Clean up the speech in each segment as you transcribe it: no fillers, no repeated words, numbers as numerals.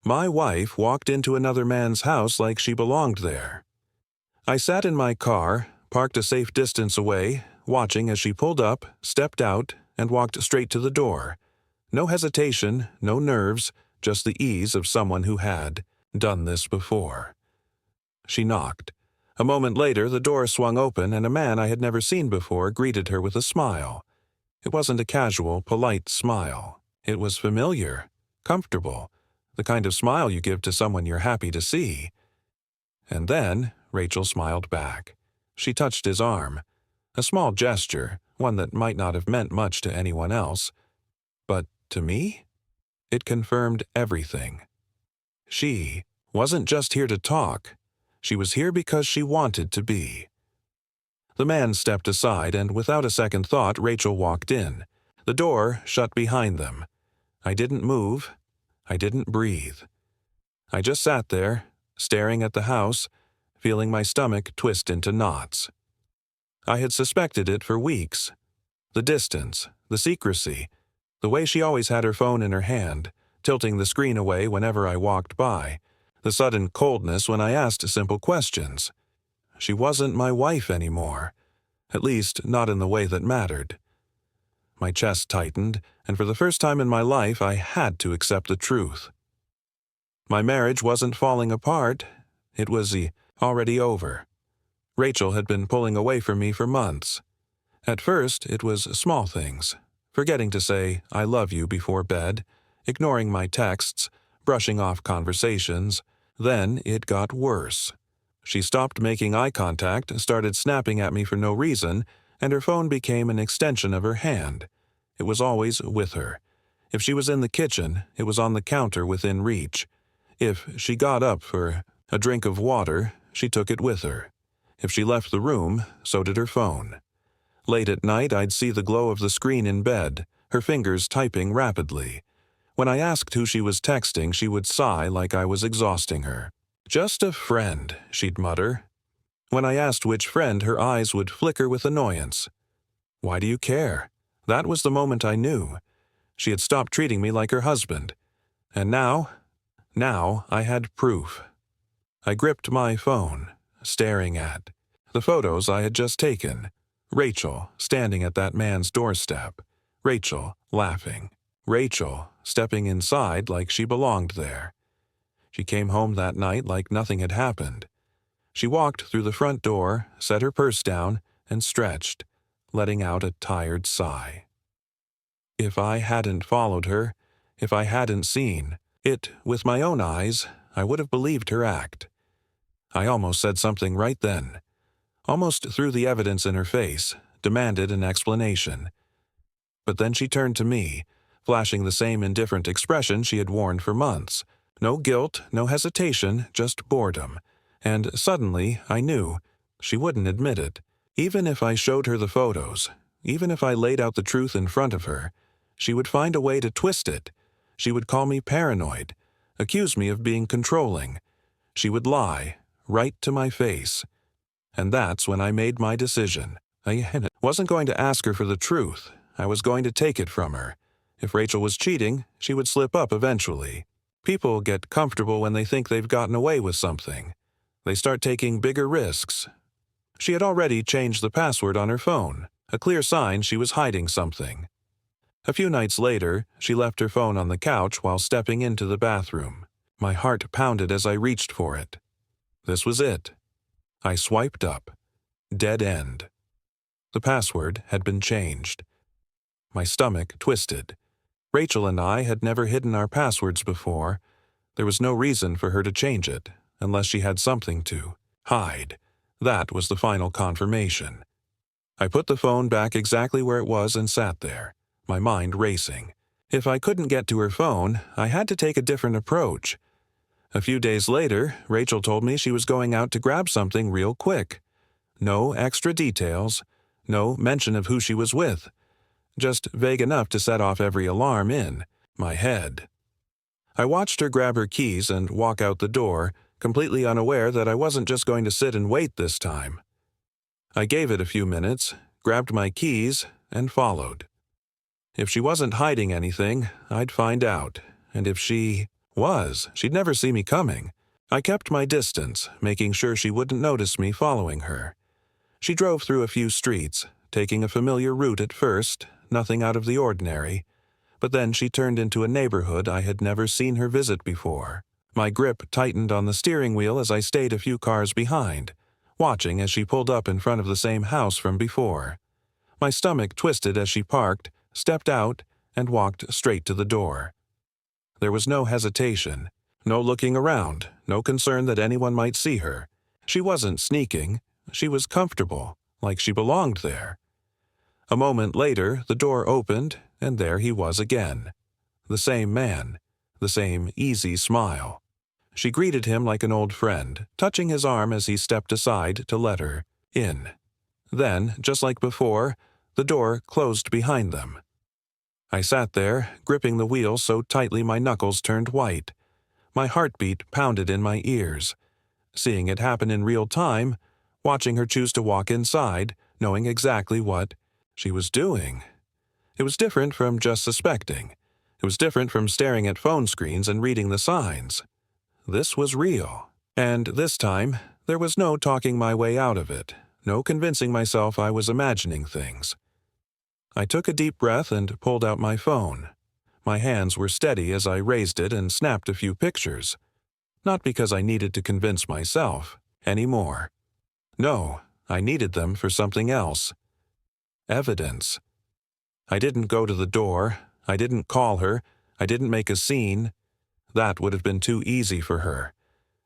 My wife walked into another man's house like she belonged there. I sat in my car, parked a safe distance away, watching as she pulled up, stepped out, and walked straight to the door. No hesitation, no nerves, just the ease of someone who had done this before. She knocked. A moment later, the door swung open and a man I had never seen before greeted her with a smile. It wasn't a casual, polite smile. It was familiar, comfortable, the kind of smile you give to someone you're happy to see. And then Rachel smiled back. She touched his arm. A small gesture, one that might not have meant much to anyone else. But to me, it confirmed everything. She wasn't just here to talk. She was here because she wanted to be. The man stepped aside, and without a second thought, Rachel walked in. The door shut behind them. I didn't move. I didn't breathe. I just sat there, staring at the house, feeling my stomach twist into knots. I had suspected it for weeks. The distance, the secrecy, the way she always had her phone in her hand, tilting the screen away whenever I walked by, the sudden coldness when I asked simple questions. She wasn't my wife anymore, at least not in the way that mattered. My chest tightened, and for the first time in my life I had to accept the truth. My marriage wasn't falling apart, it was already over. Rachel had been pulling away from me for months. At first, it was small things, forgetting to say "I love you" before bed, ignoring my texts, brushing off conversations. Then it got worse. She stopped making eye contact, started snapping at me for no reason, and her phone became an extension of her hand. It was always with her. If she was in the kitchen, it was on the counter within reach. If she got up for a drink of water, she took it with her. If she left the room, so did her phone. Late at night, I'd see the glow of the screen in bed, her fingers typing rapidly. When I asked who she was texting, she would sigh like I was exhausting her. "Just a friend," she'd mutter. When I asked which friend, her eyes would flicker with annoyance. Why do you care? That was the moment I knew. She had stopped treating me like her husband. And now I had proof. I gripped my phone, staring at the photos I had just taken. Rachel standing at that man's doorstep. Rachel laughing. Rachel stepping inside like she belonged there. She came home that night like nothing had happened. She walked through the front door, set her purse down, and stretched, letting out a tired sigh. If I hadn't followed her, if I hadn't seen it with my own eyes, I would have believed her act. I almost said something right then. Almost threw the evidence in her face, demanded an explanation. But then she turned to me, flashing the same indifferent expression she had worn for months. No guilt, no hesitation, just boredom. And suddenly, I knew she wouldn't admit it. Even if I showed her the photos, even if I laid out the truth in front of her, she would find a way to twist it. She would call me paranoid, accuse me of being controlling. She would lie, right to my face. And that's when I made my decision. I wasn't going to ask her for the truth. I was going to take it from her. If Rachel was cheating, she would slip up eventually. People get comfortable when they think they've gotten away with something. They start taking bigger risks. She had already changed the password on her phone, a clear sign she was hiding something. A few nights later, she left her phone on the couch while stepping into the bathroom. My heart pounded as I reached for it. This was it. I swiped up. Dead end. The password had been changed. My stomach twisted. Rachel and I had never hidden our passwords before. There was no reason for her to change it, unless she had something to hide. That was the final confirmation. I put the phone back exactly where it was and sat there, my mind racing. If I couldn't get to her phone, I had to take a different approach. A few days later, Rachel told me she was going out to grab something real quick. No extra details, no mention of who she was with. Just vague enough to set off every alarm in my head. I watched her grab her keys and walk out the door, completely unaware that I wasn't just going to sit and wait this time. I gave it a few minutes, grabbed my keys, and followed. If she wasn't hiding anything, I'd find out, and if she was. She'd never see me coming. I kept my distance, making sure she wouldn't notice me following her. She drove through a few streets, taking a familiar route at first, nothing out of the ordinary. But then she turned into a neighborhood I had never seen her visit before. My grip tightened on the steering wheel as I stayed a few cars behind, watching as she pulled up in front of the same house from before. My stomach twisted as she parked, stepped out, and walked straight to the door. There was no hesitation, no looking around, no concern that anyone might see her. She wasn't sneaking. She was comfortable, like she belonged there. A moment later, the door opened, and there he was again. The same man, the same easy smile. She greeted him like an old friend, touching his arm as he stepped aside to let her in. Then, just like before, the door closed behind them. I sat there, gripping the wheel so tightly my knuckles turned white. My heartbeat pounded in my ears. Seeing it happen in real time, watching her choose to walk inside, knowing exactly what she was doing. It was different from just suspecting. It was different from staring at phone screens and reading the signs. This was real. And this time, there was no talking my way out of it, no convincing myself I was imagining things. I took a deep breath and pulled out my phone. My hands were steady as I raised it and snapped a few pictures. Not because I needed to convince myself anymore. No, I needed them for something else. Evidence. I didn't go to the door. I didn't call her. I didn't make a scene. That would have been too easy for her.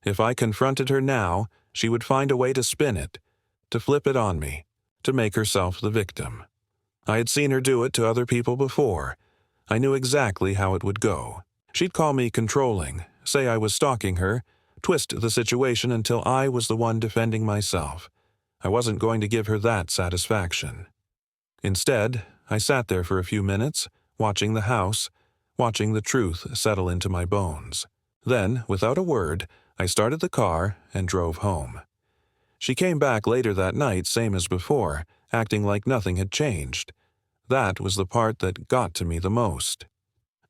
If I confronted her now, she would find a way to spin it, to flip it on me, to make herself the victim. I had seen her do it to other people before. I knew exactly how it would go. She'd call me controlling, say I was stalking her, twist the situation until I was the one defending myself. I wasn't going to give her that satisfaction. Instead, I sat there for a few minutes, watching the house, watching the truth settle into my bones. Then, without a word, I started the car and drove home. She came back later that night, same as before, acting like nothing had changed. That was the part that got to me the most.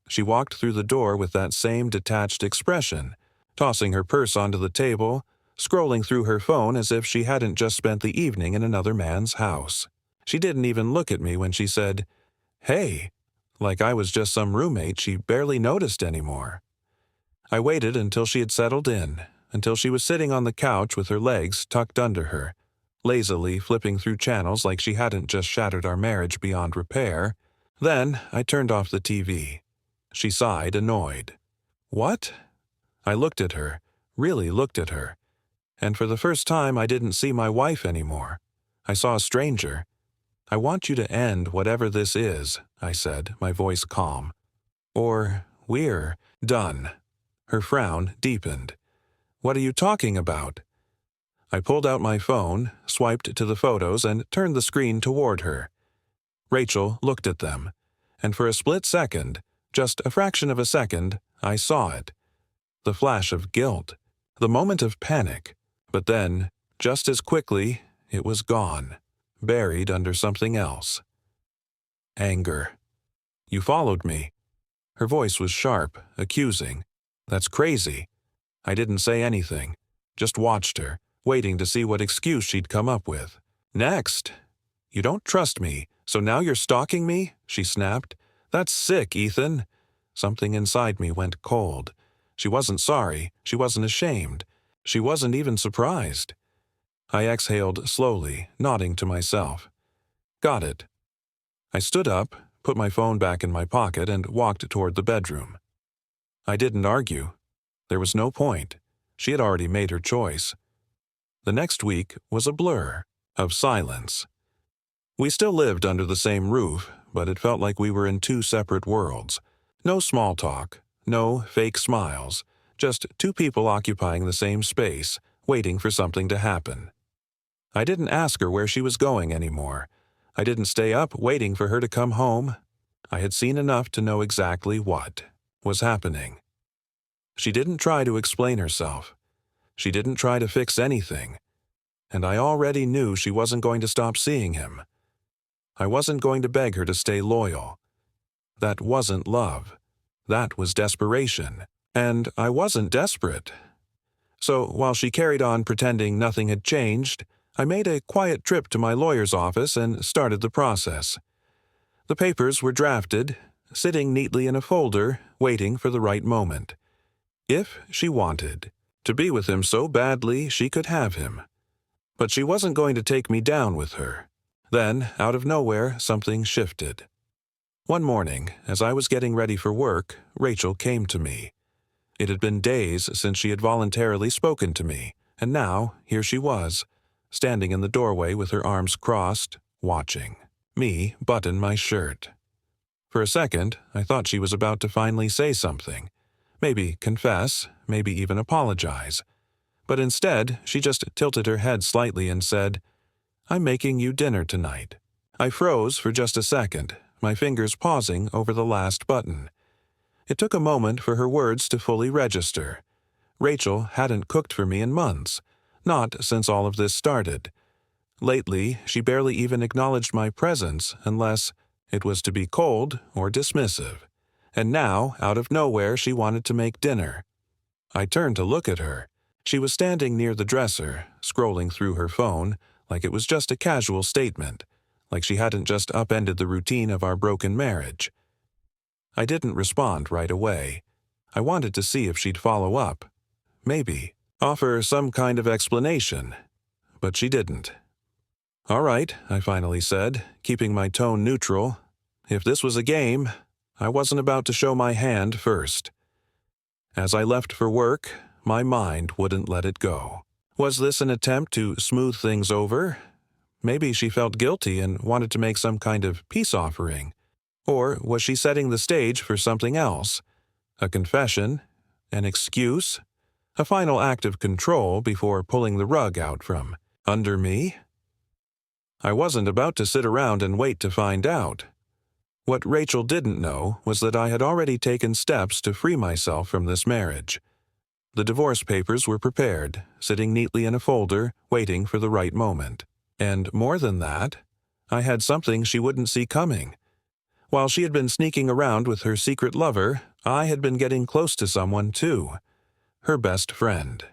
She walked through the door with that same detached expression, tossing her purse onto the table, scrolling through her phone as if she hadn't just spent the evening in another man's house. She didn't even look at me when she said, "Hey," like I was just some roommate she barely noticed anymore. I waited until she had settled in, until she was sitting on the couch with her legs tucked under her, lazily flipping through channels like she hadn't just shattered our marriage beyond repair. Then I turned off the TV. She sighed, annoyed. "What?" I looked at her, really looked at her. And for the first time I didn't see my wife anymore. I saw a stranger. "I want you to end whatever this is," I said, my voice calm. "Or we're done." Her frown deepened. "What are you talking about?" I pulled out my phone, swiped to the photos, and turned the screen toward her. Rachel looked at them, and for a split second, just a fraction of a second, I saw it. The flash of guilt, the moment of panic, but then, just as quickly, it was gone, buried under something else. Anger. "You followed me." Her voice was sharp, accusing. "That's crazy." I didn't say anything, just watched her, waiting to see what excuse she'd come up with. "Next." "You don't trust me, so now you're stalking me?" she snapped. "That's sick, Ethan." Something inside me went cold. She wasn't sorry, she wasn't ashamed, she wasn't even surprised. I exhaled slowly, nodding to myself. Got it. I stood up, put my phone back in my pocket, and walked toward the bedroom. I didn't argue. There was no point. She had already made her choice. The next week was a blur of silence. We still lived under the same roof, but it felt like we were in two separate worlds. No small talk, no fake smiles, just two people occupying the same space, waiting for something to happen. I didn't ask her where she was going anymore. I didn't stay up waiting for her to come home. I had seen enough to know exactly what was happening. She didn't try to explain herself. She didn't try to fix anything. And I already knew she wasn't going to stop seeing him. I wasn't going to beg her to stay loyal. That wasn't love. That was desperation. And I wasn't desperate. So while she carried on pretending nothing had changed, I made a quiet trip to my lawyer's office and started the process. The papers were drafted, sitting neatly in a folder, waiting for the right moment. If she wanted to be with him so badly she could have him. But she wasn't going to take me down with her. Then, out of nowhere, something shifted. One morning, as I was getting ready for work, Rachel came to me. It had been days since she had voluntarily spoken to me, and now, here she was, standing in the doorway with her arms crossed, watching me button my shirt. For a second, I thought she was about to finally say something. Maybe confess, maybe even apologize. But instead, she just tilted her head slightly and said, "I'm making you dinner tonight." I froze for just a second, my fingers pausing over the last button. It took a moment for her words to fully register. Rachel hadn't cooked for me in months, not since all of this started. Lately, she barely even acknowledged my presence unless it was to be cold or dismissive. And now, out of nowhere, she wanted to make dinner. I turned to look at her. She was standing near the dresser, scrolling through her phone, like it was just a casual statement, like she hadn't just upended the routine of our broken marriage. I didn't respond right away. I wanted to see if she'd follow up. Maybe offer some kind of explanation. But she didn't. "All right," I finally said, keeping my tone neutral. If this was a game, I wasn't about to show my hand first. As I left for work, my mind wouldn't let it go. Was this an attempt to smooth things over? Maybe she felt guilty and wanted to make some kind of peace offering. Or was she setting the stage for something else? A confession? An excuse? A final act of control before pulling the rug out from under me? I wasn't about to sit around and wait to find out. What Rachel didn't know was that I had already taken steps to free myself from this marriage. The divorce papers were prepared, sitting neatly in a folder, waiting for the right moment. And more than that, I had something she wouldn't see coming. While she had been sneaking around with her secret lover, I had been getting close to someone too, her best friend.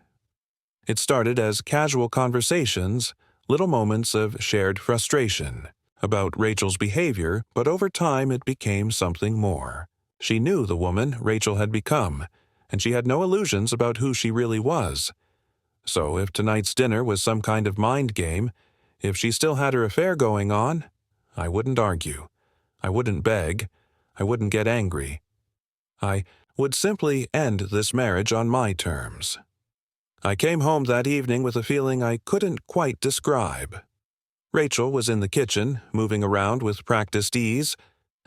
It started as casual conversations, little moments of shared frustration about Rachel's behavior, but over time it became something more. She knew the woman Rachel had become, and she had no illusions about who she really was. So if tonight's dinner was some kind of mind game, if she still had her affair going on, I wouldn't argue. I wouldn't beg. I wouldn't get angry. I would simply end this marriage on my terms. I came home that evening with a feeling I couldn't quite describe. Rachel was in the kitchen, moving around with practiced ease,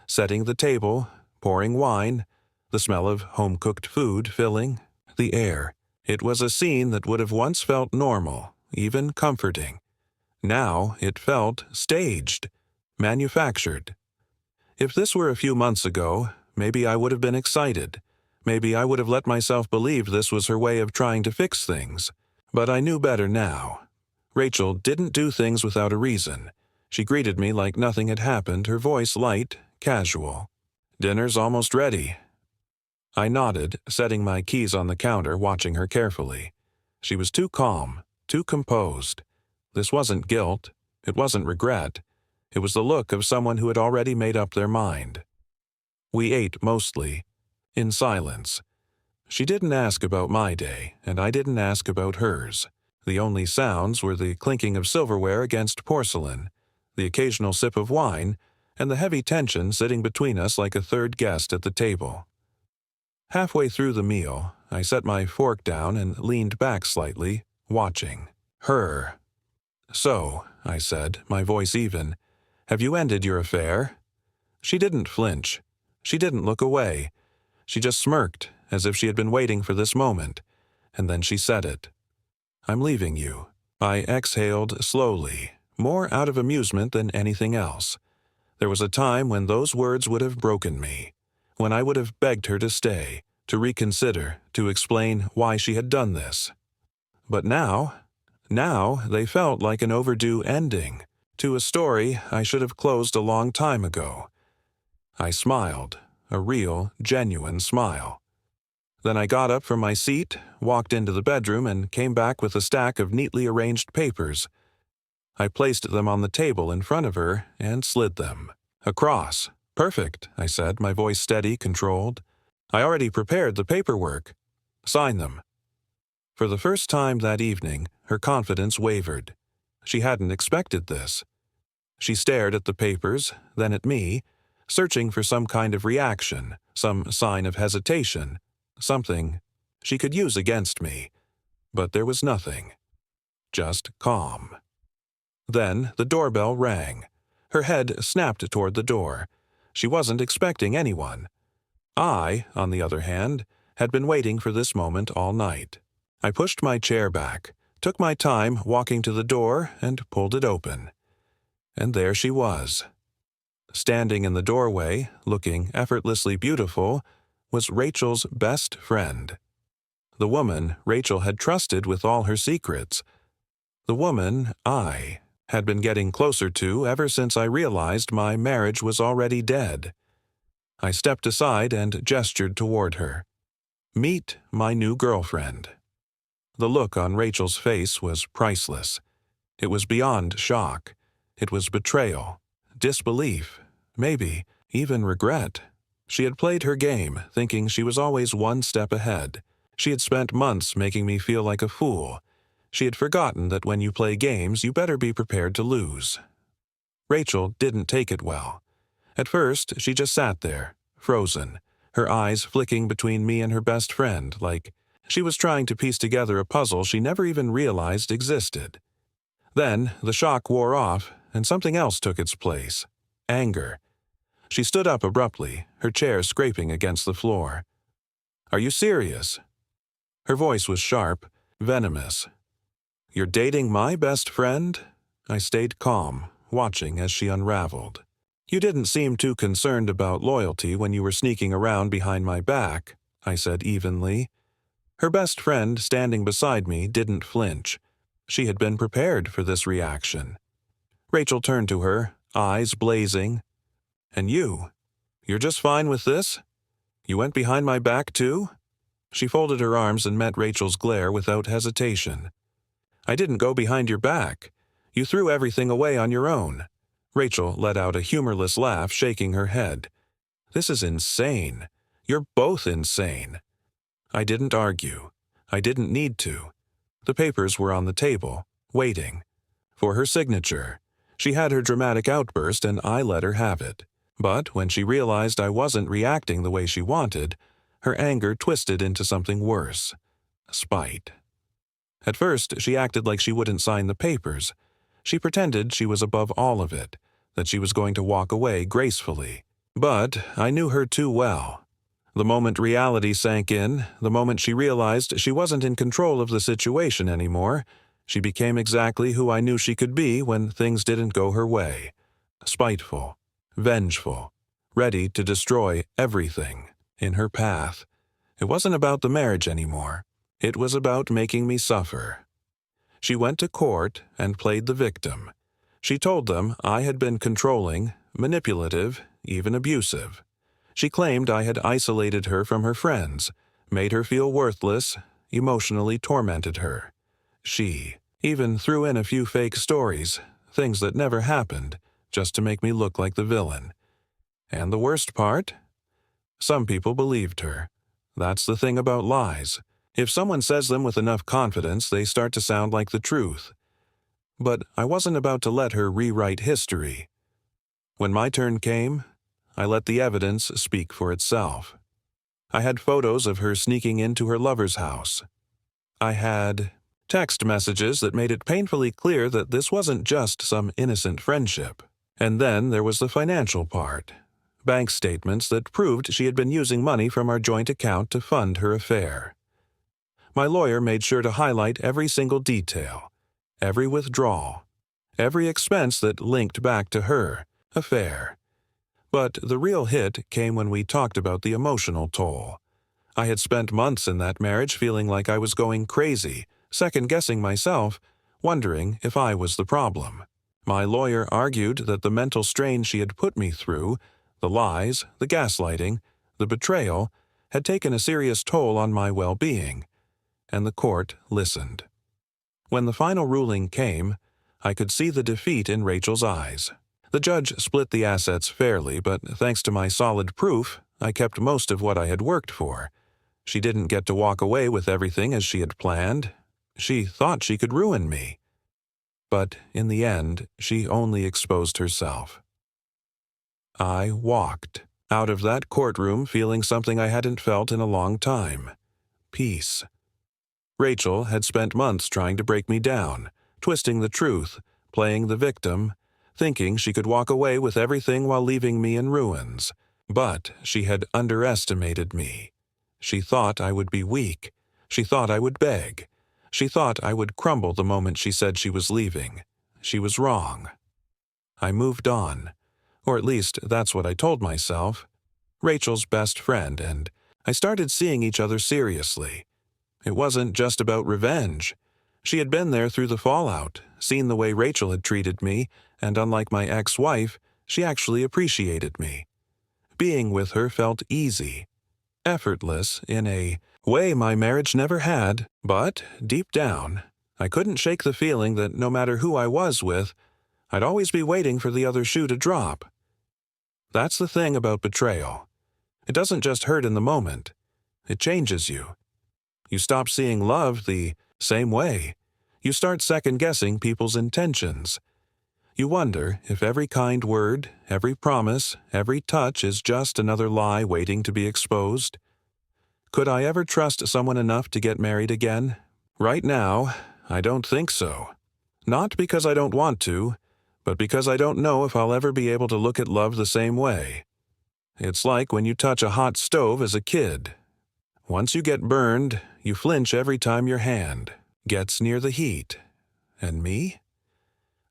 setting the table, pouring wine, the smell of home-cooked food filling the air. It was a scene that would have once felt normal, even comforting. Now it felt staged, manufactured. If this were a few months ago, maybe I would have been excited. Maybe I would have let myself believe this was her way of trying to fix things. But I knew better now. Rachel didn't do things without a reason. She greeted me like nothing had happened, her voice light, casual. "Dinner's almost ready." I nodded, setting my keys on the counter, watching her carefully. She was too calm, too composed. This wasn't guilt. It wasn't regret. It was the look of someone who had already made up their mind. We ate mostly in silence. She didn't ask about my day, and I didn't ask about hers. The only sounds were the clinking of silverware against porcelain, the occasional sip of wine, and the heavy tension sitting between us like a third guest at the table. Halfway through the meal, I set my fork down and leaned back slightly, watching her. "So," I said, my voice even, "have you ended your affair?" She didn't flinch. She didn't look away. She just smirked, as if she had been waiting for this moment, and then she said it. "I'm leaving you." I exhaled slowly, more out of amusement than anything else. There was a time when those words would have broken me, when I would have begged her to stay, to reconsider, to explain why she had done this. But now they felt like an overdue ending, to a story I should have closed a long time ago. I smiled, a real, genuine smile. Then I got up from my seat, walked into the bedroom, and came back with a stack of neatly arranged papers. I placed them on the table in front of her and slid them across. "Perfect," I said, my voice steady, controlled. "I already prepared the paperwork. Sign them." For the first time that evening, her confidence wavered. She hadn't expected this. She stared at the papers, then at me, searching for some kind of reaction, some sign of hesitation, something she could use against me. But there was nothing. Just calm. Then the doorbell rang. Her head snapped toward the door. She wasn't expecting anyone. I, on the other hand, had been waiting for this moment all night. I pushed my chair back, took my time walking to the door, and pulled it open. And there she was. Standing in the doorway, looking effortlessly beautiful, was Rachel's best friend. The woman Rachel had trusted with all her secrets. The woman I had been getting closer to ever since I realized my marriage was already dead. I stepped aside and gestured toward her. "Meet my new girlfriend." The look on Rachel's face was priceless. It was beyond shock. It was betrayal, disbelief, maybe even regret. She had played her game, thinking she was always one step ahead. She had spent months making me feel like a fool. She had forgotten that when you play games, you better be prepared to lose. Rachel didn't take it well. At first, she just sat there, frozen, her eyes flicking between me and her best friend, like she was trying to piece together a puzzle she never even realized existed. Then, the shock wore off, and something else took its place. Anger. She stood up abruptly, her chair scraping against the floor. "Are you serious?" Her voice was sharp, venomous. "You're dating my best friend?" I stayed calm, watching as she unraveled. "You didn't seem too concerned about loyalty when you were sneaking around behind my back," I said evenly. Her best friend standing beside me didn't flinch. She had been prepared for this reaction. Rachel turned to her, eyes blazing. "And you're just fine with this? You went behind my back too?" She folded her arms and met Rachel's glare without hesitation. "I didn't go behind your back. You threw everything away on your own." Rachel let out a humorless laugh, shaking her head. "This is insane. You're both insane." I didn't argue. I didn't need to. The papers were on the table, waiting. For her signature. She had her dramatic outburst and I let her have it. But when she realized I wasn't reacting the way she wanted, her anger twisted into something worse. Spite. At first, she acted like she wouldn't sign the papers. She pretended she was above all of it, that she was going to walk away gracefully. But I knew her too well. The moment reality sank in, the moment she realized she wasn't in control of the situation anymore, she became exactly who I knew she could be when things didn't go her way. Spiteful, vengeful, ready to destroy everything in her path. It wasn't about the marriage anymore. It was about making me suffer. She went to court and played the victim. She told them I had been controlling, manipulative, even abusive. She claimed I had isolated her from her friends, made her feel worthless, emotionally tormented her. She even threw in a few fake stories, things that never happened, just to make me look like the villain. And the worst part? Some people believed her. That's the thing about lies. If someone says them with enough confidence, they start to sound like the truth. But I wasn't about to let her rewrite history. When my turn came, I let the evidence speak for itself. I had photos of her sneaking into her lover's house. I had text messages that made it painfully clear that this wasn't just some innocent friendship. And then there was the financial part. Bank statements that proved she had been using money from our joint account to fund her affair. My lawyer made sure to highlight every single detail, every withdrawal, every expense that linked back to her affair. But the real hit came when we talked about the emotional toll. I had spent months in that marriage feeling like I was going crazy, second-guessing myself, wondering if I was the problem. My lawyer argued that the mental strain she had put me through, the lies, the gaslighting, the betrayal, had taken a serious toll on my well-being, and the court listened. When the final ruling came, I could see the defeat in Rachel's eyes. The judge split the assets fairly, but thanks to my solid proof, I kept most of what I had worked for. She didn't get to walk away with everything as she had planned. She thought she could ruin me. But in the end, she only exposed herself. I walked out of that courtroom feeling something I hadn't felt in a long time: peace. Rachel had spent months trying to break me down, twisting the truth, playing the victim, thinking she could walk away with everything while leaving me in ruins. But she had underestimated me. She thought I would be weak. She thought I would beg. She thought I would crumble the moment she said she was leaving. She was wrong. I moved on. Or at least that's what I told myself. Rachel's best friend, and I started seeing each other seriously. It wasn't just about revenge. She had been there through the fallout, seen the way Rachel had treated me, and unlike my ex-wife, she actually appreciated me. Being with her felt easy, effortless in a way my marriage never had, but deep down, I couldn't shake the feeling that no matter who I was with, I'd always be waiting for the other shoe to drop. That's the thing about betrayal. It doesn't just hurt in the moment. It changes you. You stop seeing love the same way. You start second-guessing people's intentions. You wonder if every kind word, every promise, every touch is just another lie waiting to be exposed. Could I ever trust someone enough to get married again? Right now, I don't think so. Not because I don't want to, but because I don't know if I'll ever be able to look at love the same way. It's like when you touch a hot stove as a kid. Once you get burned, you flinch every time your hand gets near the heat. And me?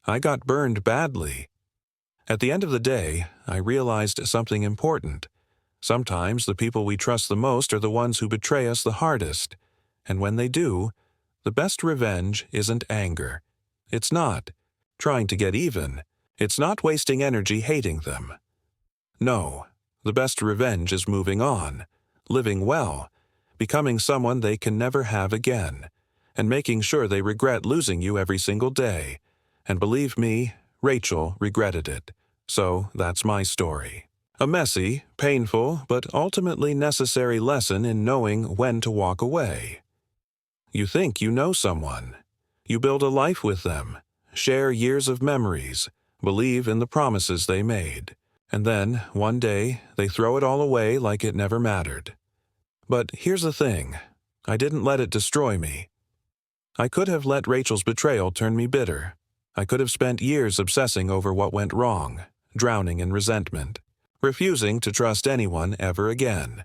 I got burned badly. At the end of the day, I realized something important. Sometimes the people we trust the most are the ones who betray us the hardest. And when they do, the best revenge isn't anger. It's not trying to get even. It's not wasting energy hating them. No, the best revenge is moving on, living well, becoming someone they can never have again, and making sure they regret losing you every single day. And believe me, Rachel regretted it. So that's my story. A messy, painful, but ultimately necessary lesson in knowing when to walk away. You think you know someone. You build a life with them, share years of memories, believe in the promises they made. And then, one day, they throw it all away like it never mattered. But here's the thing. I didn't let it destroy me. I could have let Rachel's betrayal turn me bitter. I could have spent years obsessing over what went wrong, drowning in resentment, refusing to trust anyone ever again.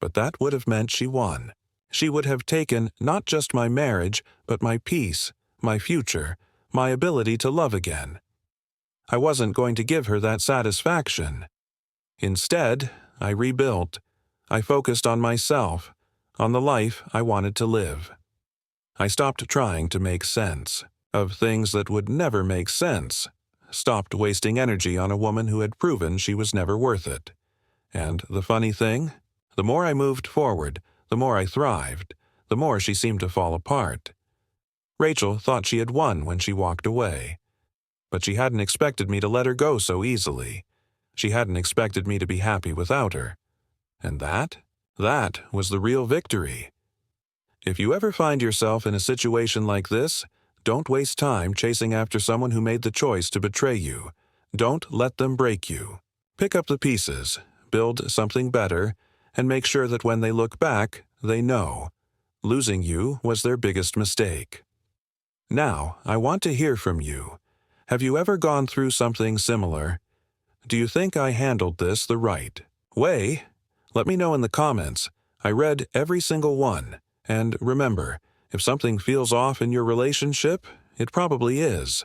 But that would have meant she won. She would have taken not just my marriage, but my peace, my future, my ability to love again. I wasn't going to give her that satisfaction. Instead, I rebuilt. I focused on myself, on the life I wanted to live. I stopped trying to make sense of things that would never make sense, stopped wasting energy on a woman who had proven she was never worth it. And the funny thing? The more I moved forward, the more I thrived, the more she seemed to fall apart. Rachel thought she had won when she walked away. But she hadn't expected me to let her go so easily. She hadn't expected me to be happy without her. And that was the real victory. If you ever find yourself in a situation like this, don't waste time chasing after someone who made the choice to betray you. Don't let them break you. Pick up the pieces, build something better, and make sure that when they look back, they know. Losing you was their biggest mistake. Now, I want to hear from you. Have you ever gone through something similar? Do you think I handled this the right way? Let me know in the comments. I read every single one. And remember, if something feels off in your relationship, it probably is.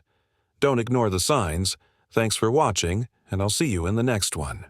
Don't ignore the signs. Thanks for watching, and I'll see you in the next one.